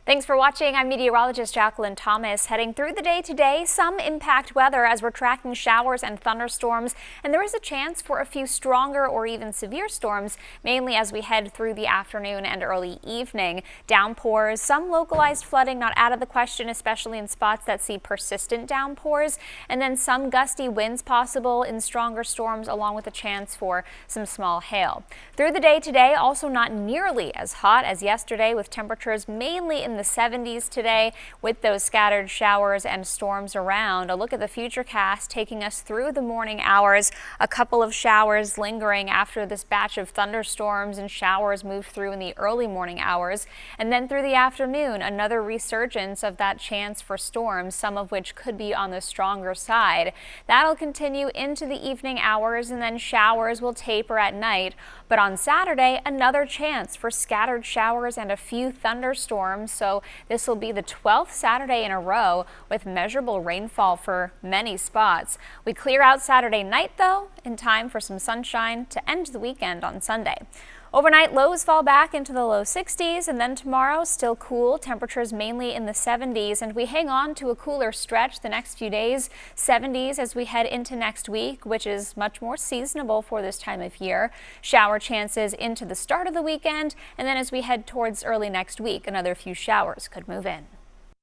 Thanks for watching. I'm meteorologist Jacqueline Thomas. Heading through the day today, some impact weather as we're tracking showers and thunderstorms, and there is a chance for a few stronger or even severe storms, mainly as we head through the afternoon and early evening. Downpours, some localized flooding not out of the question, especially in spots that see persistent downpours, and then some gusty winds possible in stronger storms, along with a chance for some small hail. Through the day today, also not nearly as hot as yesterday, with temperatures mainly in the 70s today, with those scattered showers and storms around. A look at the futurecast taking us through the morning hours. A couple of showers lingering after this batch of thunderstorms and showers move through in the early morning hours. And then through the afternoon, another resurgence of that chance for storms, some of which could be on the stronger side. That'll continue into the evening hours, and then showers will taper at night. But on Saturday, another chance for scattered showers and a few thunderstorms. So this will be the 12th Saturday in a row with measurable rainfall for many spots. We clear out Saturday night, though, in time for some sunshine to end the weekend on Sunday. Overnight lows fall back into the low 60s, and then tomorrow still cool, temperatures mainly in the 70s, and we hang on to a cooler stretch the next few days, 70s as we head into next week, which is much more seasonable for this time of year. Shower chances into the start of the weekend, and then as we head towards early next week, another few showers could move in.